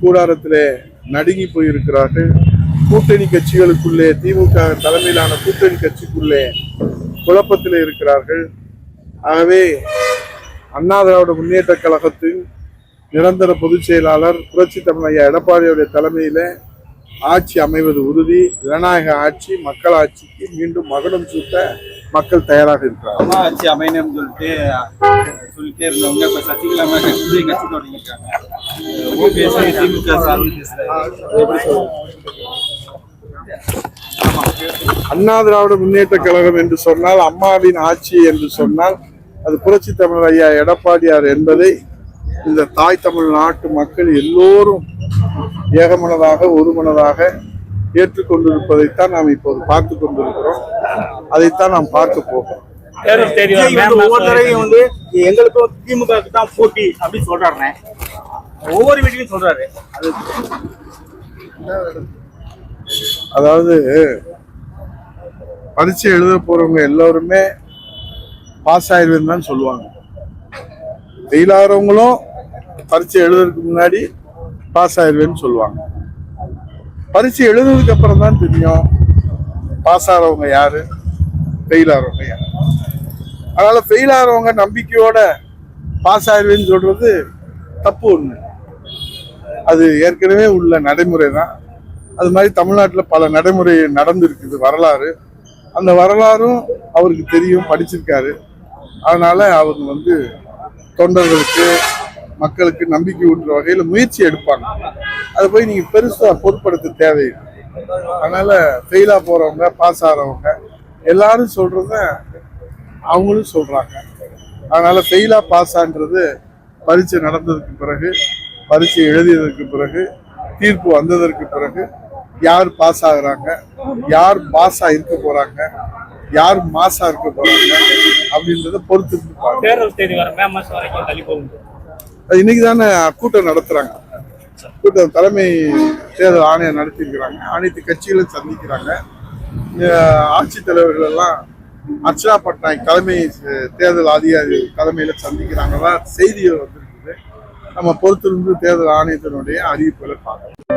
கூடாரத்திலே நடுங்கி போயிருக்கிறார்கள். கூட்டணி கட்சிகளுக்குள்ளே, திமுக தலைமையிலான கூட்டணி கட்சிக்குள்ளே குழப்பத்திலே இருக்கிறார்கள். ஆகவே அண்ணா திராவிட முன்னேற்ற கழகத்தின் நிரந்தர பொதுச் செயலாளர் புரட்சி தமிழ் ஐயா எடப்பாடியுடைய தலைமையில ஆட்சி அமைவது உறுதி. ஜனநாயக ஆட்சி, மக்கள் ஆட்சிக்கு மீண்டும் மகுடம் சூட்ட மக்கள் தயாராக இருக்கிறார். ஆட்சி அமையணும்னு சொல்லிட்டே இருந்தவங்க இப்ப சசிகலா கட்சி தொடங்கிட்டாங்க. அண்ணா திராவிட முன்னேற்ற கழகம் என்று சொன்னால், அம்மாவின் ஆட்சி என்று சொன்னால் அது புரட்சி தமிழ் ஐயா எடப்பாடியார் என்பதை இந்த தாய் தமிழ் நாட்டு மக்கள் எல்லோரும் ஏகமனதாக ஒருமனதாக ஏற்றுக்கொண்டிருப்பதைத்தான் நாம் இப்போது பார்த்து கொண்டிருக்கிறோம். அதைத்தான் நாம் பார்க்க போகிறோம். ஒவ்வொரு தடவையும் எங்களுக்கும் திமுக தான் போட்டி அப்படின்னு சொல்றாரு. ஒவ்வொரு வீட்லயும் சொல்றாரு. அதாவது பரீட்சை எழுத போறவங்க எல்லாருமே பாஸ் ஆயிடுவேன்னு தான் சொல்லுவாங்க. ஃபெயில் ஆகிறவங்களும் பரீட்சை எழுதுறதுக்கு முன்னாடி பாஸ் ஆயிடுவேன்னு சொல்லுவாங்க. பரீட்சை எழுதுறதுக்கு அப்புறம் தான் தெரியும் பாஸ் ஆகிறவங்க யாரு, ஃபெயில் ஆகிறவங்க யாரு. அதனால ஃபெயில் ஆகிறவங்க நம்பிக்கையோட பாஸ் ஆயிடுவேன்னு சொல்றது தப்பு ஒண்ணு. அது ஏற்கனவே உள்ள நடைமுறை தான். அது மாதிரி தமிழ்நாட்டில் பல நடைமுறை நடந்திருக்குது, வரலாறு. அந்த வரலாறும் அவருக்கு தெரியும், படிச்சிருக்காரு. அதனால அவங்க தொண்டர்களுக்கு, மக்களுக்கு நம்பிக்கை ஊட்டுற வகையில முயற்சி எடுப்பாங்க. அதை போய் நீங்க பெருசா பொருட்படுத்த தேவையில்லை. அதனால ஃபெயிலா போறவங்க, பாஸ் ஆகிறவங்க எல்லாரும் சொல்றத அவங்களும் சொல்றாங்க. அதனால ஃபெயிலா பாஸ் ஆன்றது பரீட்சை நடந்ததுக்கு பிறகு, பரீட்சை எழுதியதற்கு பிறகு, தீர்ப்பு வந்ததற்கு பிறகு யார் பாஸ் ஆகுறாங்க, யார் பாஸா இருக்க போறாங்க, யார் மாசா இருக்க போறாங்க அப்படின்றத பொறுத்து இன்னைக்கு தானே கூட்டம் நடத்துறாங்க. கூட்டம் தலைமை தேர்தல் ஆணையம் நடத்திருக்கிறாங்க. அனைத்து கட்சிகளும் சந்திக்கிறாங்க. ஆட்சித்தலைவர்கள் எல்லாம் அர்ச்சனா பட்நாயக் தலைமை தேர்தல் அதிகாரி தலைமையில சந்திக்கிறாங்க. செய்திகள் வந்திருக்குது. நம்ம பொறுத்திருந்து தேர்தல் ஆணையத்தினுடைய அறிவிப்புகளை பார்க்கலாம்.